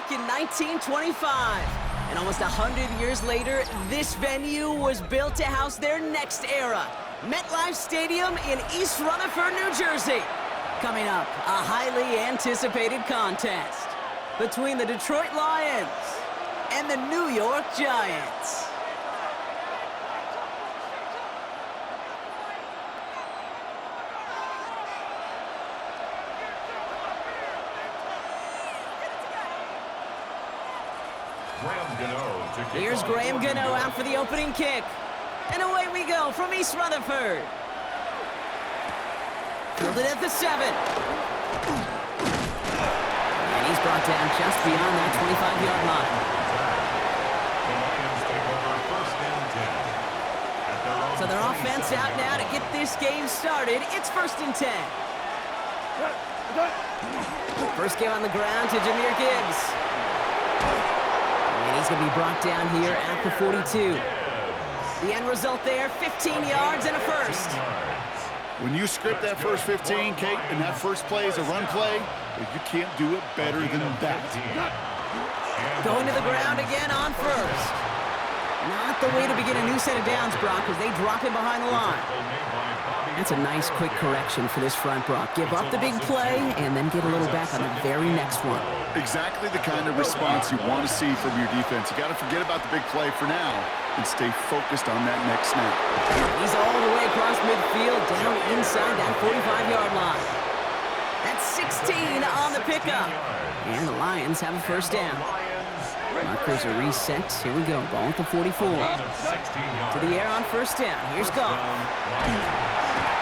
back in 1925. And almost 100 years later, this venue was built to house their next era. MetLife Stadium in East Rutherford, New Jersey. Coming up, a highly anticipated contest between the Detroit Lions and the New York Giants. Here's Graham Gano out for the opening kick. And away we go from East Rutherford. Fielded at the 7. And he's brought down just beyond that 25-yard line. So their offense out now to get this game started. It's 1st and 10. First game on the ground to Jahmyr Gibbs. And he's going to be brought down here at the 42. The end result there, 15 yards and a first. When you script that first 15, Kate, and that first play is a run play, you can't do it better than that. Going to the ground again on first. Not the way to begin a new set of downs, Brock, as they drop him behind the line. That's a nice quick correction for this front, Brock. Give up the big play and then get a little back on the very next one. Exactly the kind of response you want to see from your defense. You got to forget about the big play for now and stay focused on that next snap. He's all the way across midfield, down inside that 45-yard line. That's 16 on the pickup. And the Lions have a first down. Markers are reset. Here we go. Ball at the 44. To the air on first down. Here's Goff.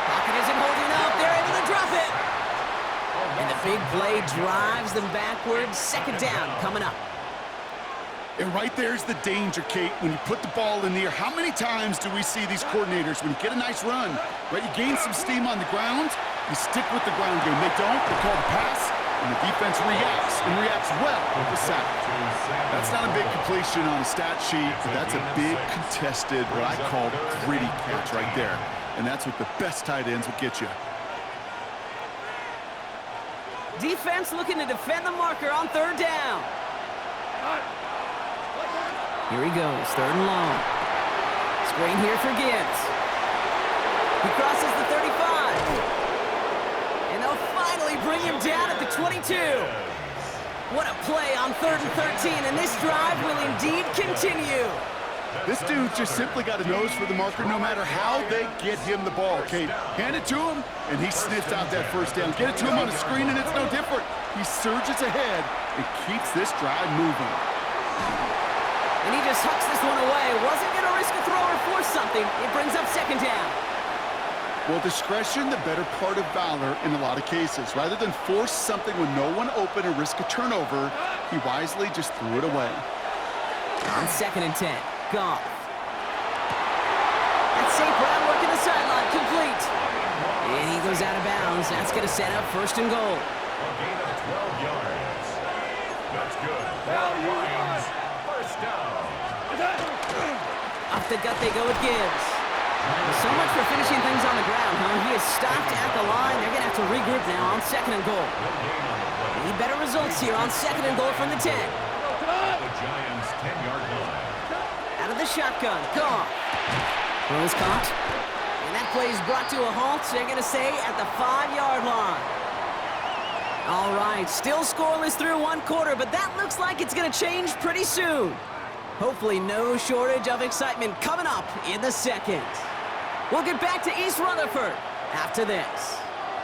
Pocket isn't holding up. They're able to drop it. And the big play drives them backwards. Second down coming up. And right there's the danger, Kate. When you put the ball in the air, how many times do we see these coordinators, when you get a nice run, right, you gain some steam on the ground, you stick with the ground game. They don't, they call the pass, and the defense reacts, and reacts well with the sack. That's not a big completion on a stat sheet, but that's a big contested, what I call gritty catch right there. And that's what the best tight ends will get you. Defense looking to defend the marker on third down. Here he goes, 3rd and long. Screen here for Gibbs. He crosses the 35. And they'll finally bring him down at the 22. What a play on 3rd and 13, and this drive will indeed continue. This dude just simply got a nose for the marker no matter how they get him the ball, Kate. Hand it to him, and he sniffs out that first down. Get it to him on a screen, and it's no different. He surges ahead and keeps this drive moving. And he just hucks this one away. Wasn't going to risk a throw or force something. It brings up second down. Well, discretion, the better part of valor in a lot of cases. Rather than force something with no one open and risk a turnover, he wisely just threw it away. On 2nd and 10, Goff. That's St. Brown working the sideline, complete. And he goes out of bounds. That's going to set up 1st and goal. A gain of 12 yards. That's good. Lions, first down. Off the gut they go with Gibbs. So much for finishing things on the ground, huh? He is stopped at the line. They're going to have to regroup now on 2nd and goal. Need better results here on 2nd and goal from the 10. The Giants' 10-yard line. Out of the shotgun, Goff. Throws caught. And that play is brought to a halt. They're going to say at the 5-yard line. All right, still scoreless through 1 quarter, but that looks like it's going to change pretty soon. Hopefully no shortage of excitement coming up in the 2nd. We'll get back to East Rutherford after this.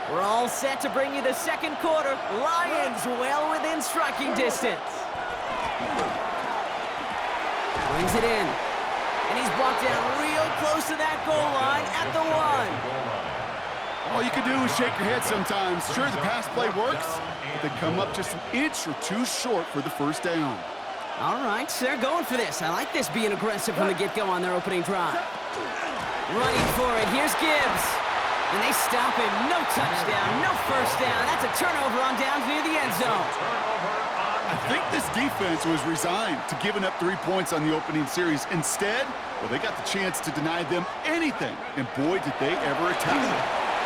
We're all set to bring you the 2nd quarter. Lions well within striking distance. Brings it in. And he's brought down real close to that goal line at the 1. All you can do is shake your head sometimes. Sure, the pass play works, but they come up just an inch or 2 short for the first down. All right, so they're going for this. I like this being aggressive from the get-go on their opening drive. Running for it. Here's Gibbs. And they stop him. No touchdown, no first down. That's a turnover on downs near the end zone. I think this defense was resigned to giving up 3 points on the opening series. Instead, well, they got the chance to deny them anything. And boy, did they ever attack them.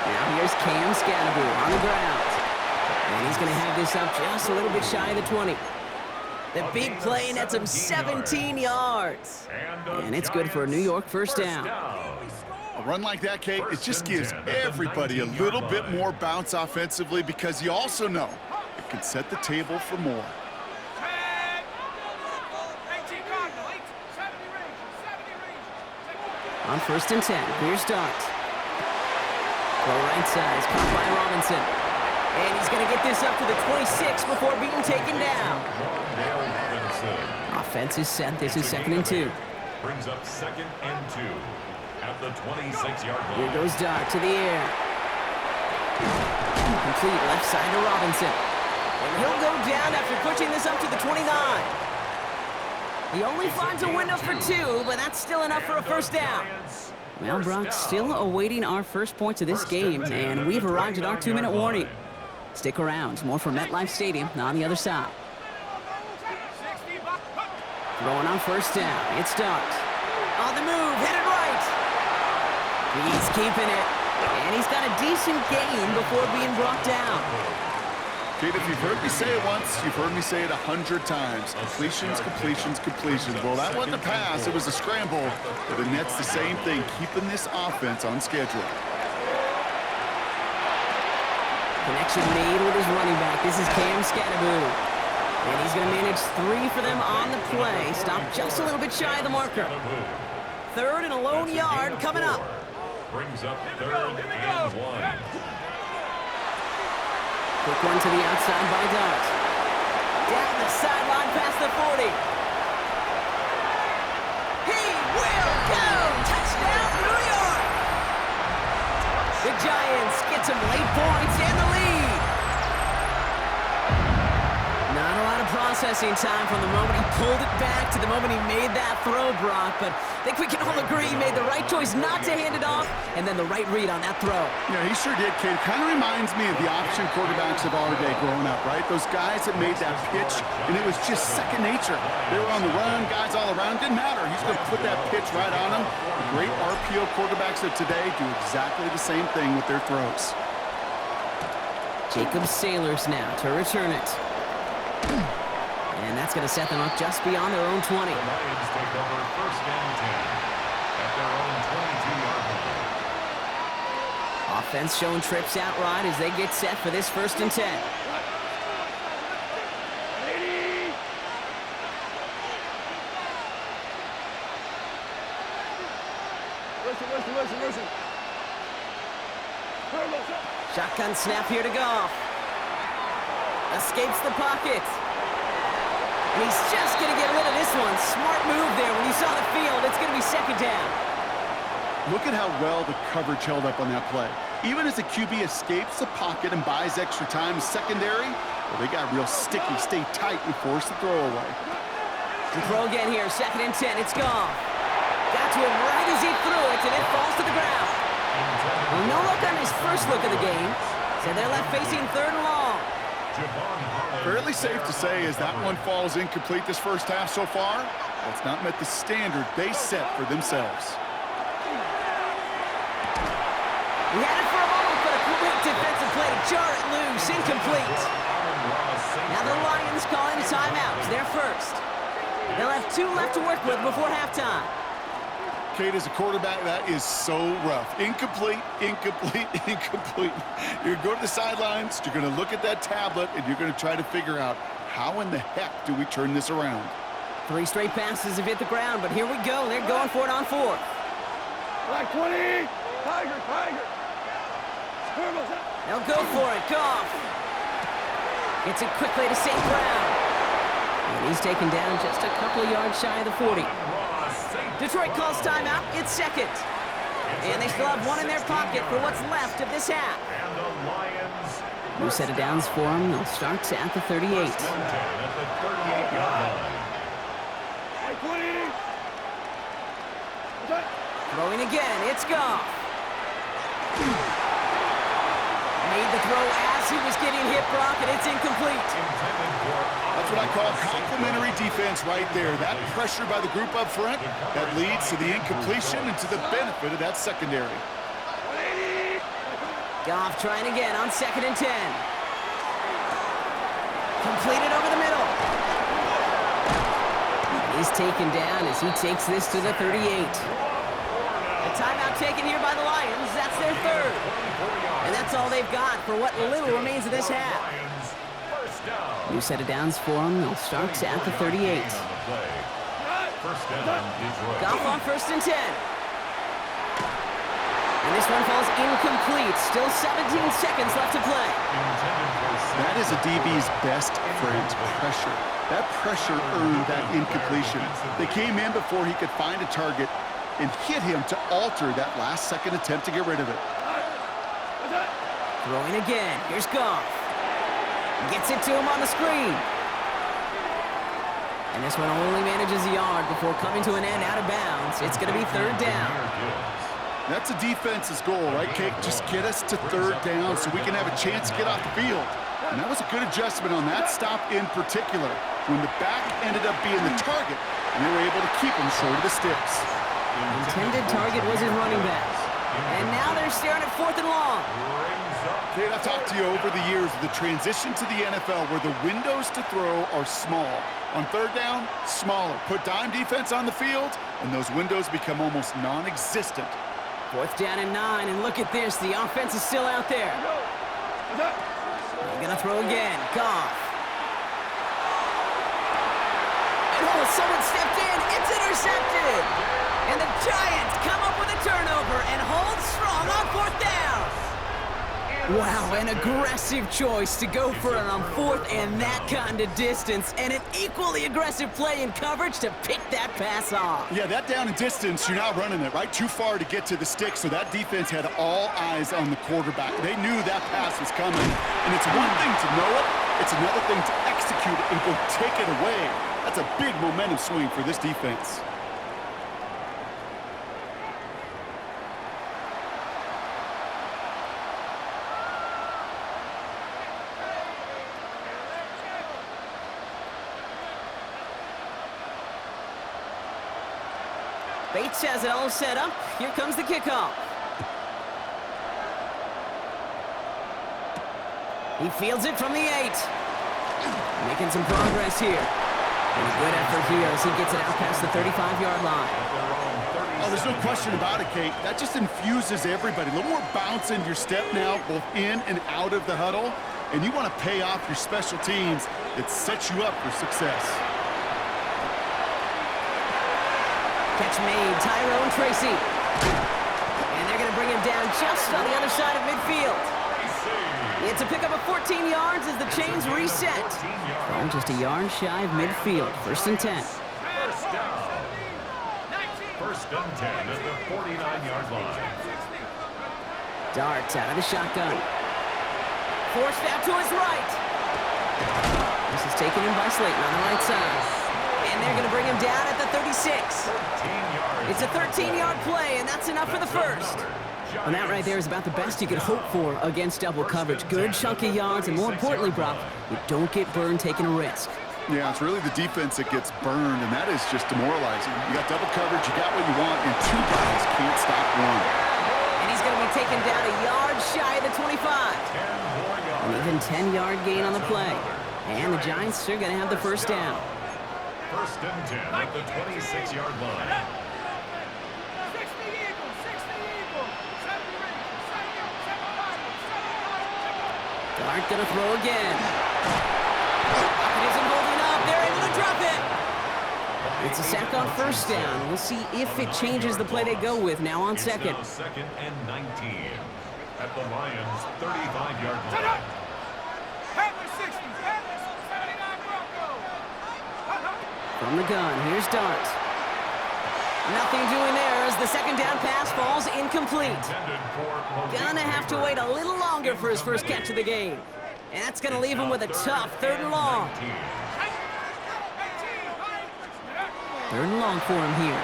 Now here's Cam Scannaboo on the ground. And he's going to have this up just a little bit shy of the 20. The big play nets him 17 yards. And it's good for a New York first down. A run like that, Kate, it just gives everybody a little bit more bounce offensively because you also know it can set the table for more. On 1st and 10, clear start. Throw right side is caught by Robinson. And he's going to get this up to the 26 before being taken down. Offense is set. This is 2nd and 2. Brings up 2nd and 2 at the 26-yard line. Here goes Dart to the air. Complete left side to Robinson. And he'll go down after pushing this up to the 29. He only finds a window for 2, but that's still enough for a first down. Well, Brock, still awaiting our first points of this game, and we've arrived at our 2-minute warning. Stick around. More from MetLife Stadium on the other side. Throwing on 1st down. It's Dart. On the move. Headed right. He's keeping it. And he's got a decent gain before being brought down. Kate, if you've heard me say it once, you've heard me say it 100 times. Completions, completions, completions. Well, that wasn't a pass. It was a scramble. But the net's the same thing, keeping this offense on schedule. Connection made with his running back. This is Cam Scattaboo. And he's going to manage 3 for them on the play. Stop just a little bit shy of the marker. 3rd and a lone yard coming up. Brings up 3rd and 1. Quick one to the outside by Dart. Down the sideline past the 40. He will go! Touchdown, New York! The Giants get some late points and the lead. Not a lot of processing time from the moment he pulled it back to the moment he made that throw, Brock, but I think we can all agree he made the right choice not to hand it off, and then the right read on that throw. Yeah, he sure did, Kate. Kind of reminds me of the option quarterbacks of our day growing up, right? Those guys that made that pitch, and it was just second nature. They were on the run, guys all around. Didn't matter. He's going to put that pitch right on them. The great RPO quarterbacks of today do exactly the same thing with their throws. Jacob Sailors now to return it. And that's going to set them up just beyond their own 20. The Lions take over 1st and 10 at their own 22-yard line. Offense showing trips out right as they get set for this 1st and 10. Listen. Shotgun snap here to Goff. Escapes the pocket. And he's just going to get rid of this one. Smart move there when you saw the field. It's going to be 2nd down. Look at how well the coverage held up on that play. Even as the QB escapes the pocket and buys extra time secondary, well, they got real sticky, stay tight, and force the throw away. To throw again here, 2nd and 10. It's Goff. Got to him right as he threw it, and it falls to the ground. Well, no look on his first look of the game. So they're left facing 3rd and long. Fairly safe to say as that one falls incomplete this first half so far, it's not met the standard they set for themselves. We had it for a moment, but a great defensive play to jar it loose. Incomplete. Now the Lions calling a timeout. They're first. They'll have 2 left to work with before halftime. Kate, as a quarterback, that is so rough. Incomplete. You're going to go to the sidelines, you're going to look at that tablet, and you're going to try to figure out how in the heck do we turn this around. 3 straight passes have hit the ground, but here we go. They're going for it on 4th. Black 20! Tiger! They'll go for it. Goff gets it quickly to St. Brown. And he's taken down just a couple of yards shy of the 40. Detroit calls timeout. It's 2nd. And they still have 1 in their pocket for what's left of this half. And the Lions. New set of downs for them. They'll start at the 38. At the 38-yard line. Throwing again. It's Goff. Made the throw as he was getting hit, Brock, and it's incomplete. That's what I call complementary defense right there. That pressure by the group up front, that leads to the incompletion and to the benefit of that secondary. Goff trying again on 2nd and 10. Completed over the middle. He's taken down as he takes this to the 38. A timeout taken here by the Lions. That's their third. And that's all they've got for what little remains of this half. New set of downs for them. They'll start at the 38. Goff on 1st and 10. And this one falls incomplete. Still 17 seconds left to play. That is a DB's best friend, pressure. That pressure earned that incompletion. They came in before he could find a target and hit him to alter that last-second attempt to get rid of it. Throwing again. Here's Goff. Gets it to him on the screen. And this one only manages a yard before coming to an end out of bounds. It's going to be 3rd down. That's a defense's goal, right, Kate? Just get us to 3rd down so we can have a chance to get off the field. And that was a good adjustment on that stop in particular, when the back ended up being the target, and they were able to keep him short of the sticks. The intended target was his running back. And now they're staring at 4th and long. Kate, I've talked to you over the years of the transition to the NFL where the windows to throw are small. On 3rd down, smaller. Put dime defense on the field, and those windows become almost non-existent. 4th down and 9, and look at this. The offense is still out there. They're going to throw again. Goff. And oh, someone stepped in. It's intercepted. And the Giants come up with a turnover and hold strong on 4th down. Wow, an aggressive choice to go for it on 4th and that kind of distance, and an equally aggressive play in coverage to pick that pass off. Yeah, that down and distance, you're not running it, right? Too far to get to the stick, so that defense had all eyes on the quarterback. They knew that pass was coming, and it's one thing to know it, it's another thing to execute it and go take it away. That's a big momentum swing for this defense. Bates has it all set up. Here comes the kickoff. He fields it from the 8. Making some progress here. And a good effort here as he gets it out past the 35-yard line. Oh, there's no question about it, Kate. That just infuses everybody. A little more bounce in your step now, both in and out of the huddle. And you want to pay off your special teams. It sets you up for success. Catch made, Tyrone Tracy. And they're going to bring him down just on the other side of midfield. It's a pickup of 14 yards as the chains reset. Ball just a yard shy of midfield. 1st and 10. First and 10 at the 49-yard line. Darts out of the shotgun. Forced out to his right. This is taken in by Slayton on the right side. And they're going to bring him down at the 36. It's a 13-yard play, and that's enough for the first. And that right there is about the best you could hope for against double coverage. Good chunky yards, and more importantly, Brock, you don't get burned taking a risk. Yeah, it's really the defense that gets burned, and that is just demoralizing. You got double coverage, you got what you want, and 2 guys can't stop one. And he's going to be taken down a yard shy of the 25. An even 10-yard gain on the play. And the Giants are going to have the first down. First and 10 at the 26-yard line. Dart going to throw again. It isn't holding up. They're able to drop it. It's a sack on 1st down. We'll see if it changes the play they go with now on 2nd. Now 2nd and 19 at the Lions' 35-yard line. From the gun, here's Dart. Nothing doing there as the 2nd down pass falls incomplete. Gonna have to wait a little longer for his first catch of the game. And that's gonna leave him with a tough 3rd and long. 3rd and long for him here.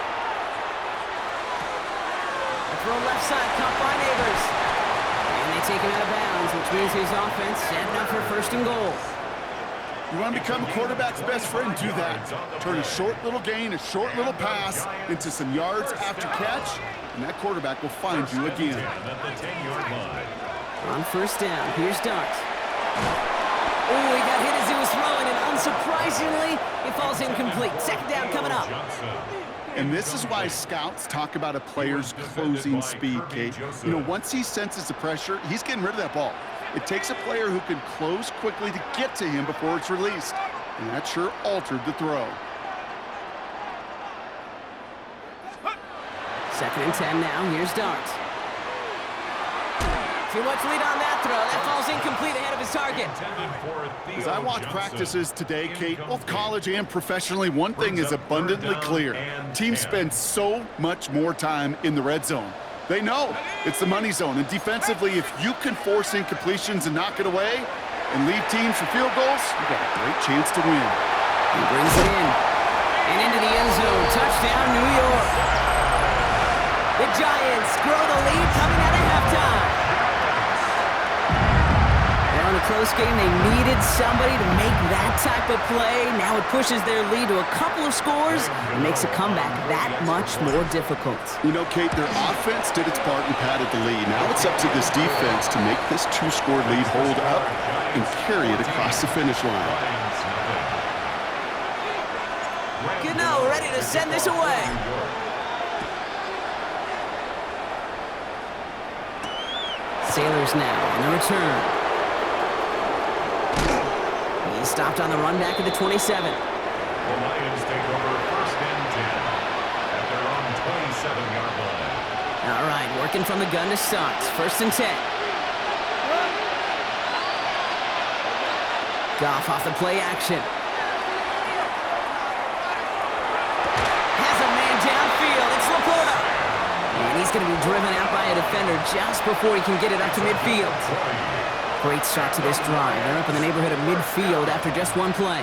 A throw left side, caught by Neighbors. And they take him out of bounds, which means his offense setting up for 1st and goal. You want to become a quarterback's best friend, do that. Turn a short little gain, a short little pass into some yards after catch, and that quarterback will find you again. On 1st down, here's Dart. Oh, he got hit as he was throwing, an and surprisingly, it falls incomplete. Second down coming up. And this is why scouts talk about a player's closing speed, Kate. You know, once he senses the pressure, he's getting rid of that ball. It takes a player who can close quickly to get to him before it's released. And that sure altered the throw. Second and 10 now. Here's Dart. Too much lead on that throw. That falls incomplete ahead of his target. As I watch practices today, Kate, both college and professionally, one thing is abundantly clear. Teams spend so much more time in the red zone. They know it's the money zone. And defensively, if you can force incompletions and knock it away and leave teams for field goals, you've got a great chance to win. He brings it in. And into the end zone. Touchdown, New York. The Giants grow the lead coming out of halftime. In a close game, they needed somebody to make that type of play. Now it pushes their lead to a couple of scores and makes a comeback that much more difficult. You know, Kate, their offense did its part and padded the lead. Now it's up to this defense to make this two-score lead hold up and carry it across the finish line. Gano ready to send this away. Sailors now on the return. He's stopped on the run back at the 27. The Lions take over first and 10 at their own 27-yard line. All right, working from the gun to start. First and 10. Goff off the play action. Has a man downfield. It's Laporta. And he's going to be driven out by a defender just before he can get it up to midfield. Great start to this drive. They're up in the neighborhood of midfield after just one play.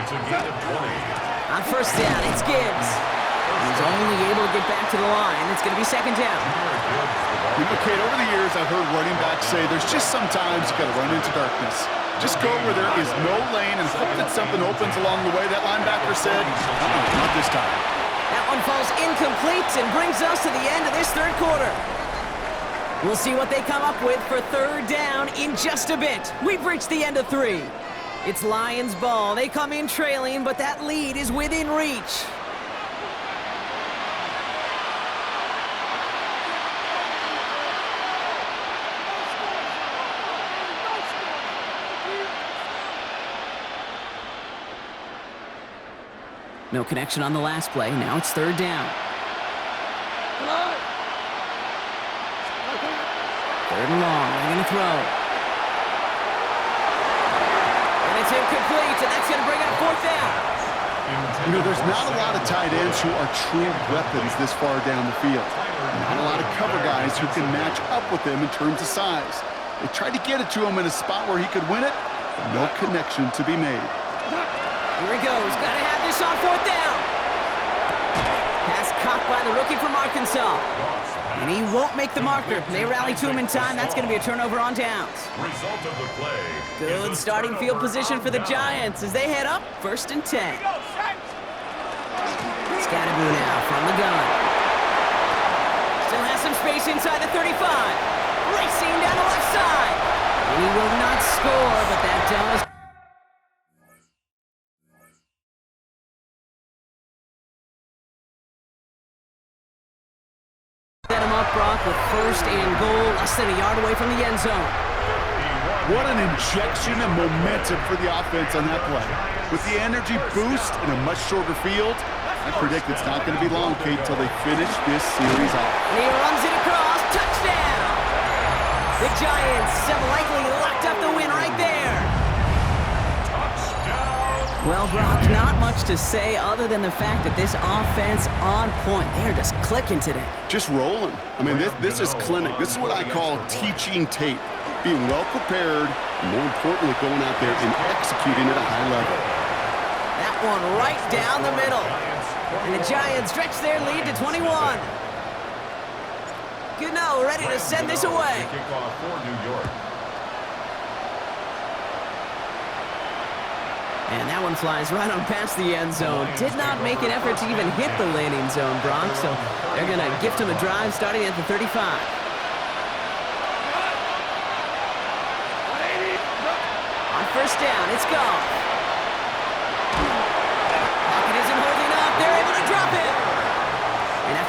It's a gain of 20. On first down, it's Gibbs. He's only able to get back to the line. It's going to be second down. You know, Kate, over the years, I've heard running backs say there's just sometimes you got to run into darkness. Just go where there is no lane and hope that something opens along the way. That linebacker said, not this time. That one falls incomplete and brings us to the end of this third quarter. We'll see what they come up with for third down in just a bit. We've reached the end of 3. It's Lions ball. They come in trailing, but that lead is within reach. No connection on the last play. Now it's third down. Third and long. They're going to throw. And it's incomplete, and that's going to bring up fourth down. You know, there's not a lot of tight ends who are true weapons this far down the field. Not a lot of cover guys who can match up with them in terms of size. They tried to get it to him in a spot where he could win it, but no connection to be made. Here he goes. Got to have this on fourth down. Pass caught by the rookie from Arkansas. And he won't make the marker. They rally to him in time. That's going to be a turnover on downs. Result of the play. Good starting field position for the Giants as they head up first and 10. Scatterboo now from the gun. Still has some space inside the 35. Racing down the left side. And he will not score, but that does. Set him up, Brock, with first and goal, less than a yard away from the end zone. What an injection of momentum for the offense on that play. With the energy boost in a much shorter field, I predict it's not going to be long, Kate, until they finish this series off. And he runs it across. Touchdown! The Giants have likely locked up the win right there. Well, Brock, not much to say other than the fact that this offense on point. They're just clicking today. Just rolling. I mean, this is clinic. This is what I call teaching tape. Being well prepared, and more importantly, going out there and executing at a high level. That one right down the middle. And the Giants stretch their lead to 21. Gano ready to send this away. Kickoff for New York. And that one flies right on past the end zone. Did not make an effort to even hit the landing zone, Brock, so they're going to gift him a drive starting at the 35. On first down, it's Goff.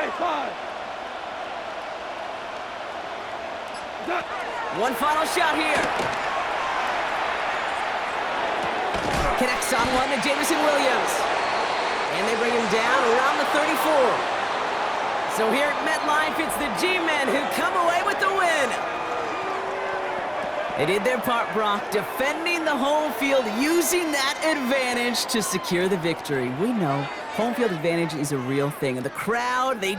Hey, 5. One final shot here. Connects on one to Jameson Williams. And they bring him down around the 34. So here at MetLife, it's the G-Men who come away with the win. They did their part, Brock, defending the home field, using that advantage to secure the victory. We know home field advantage is a real thing. And the crowd, they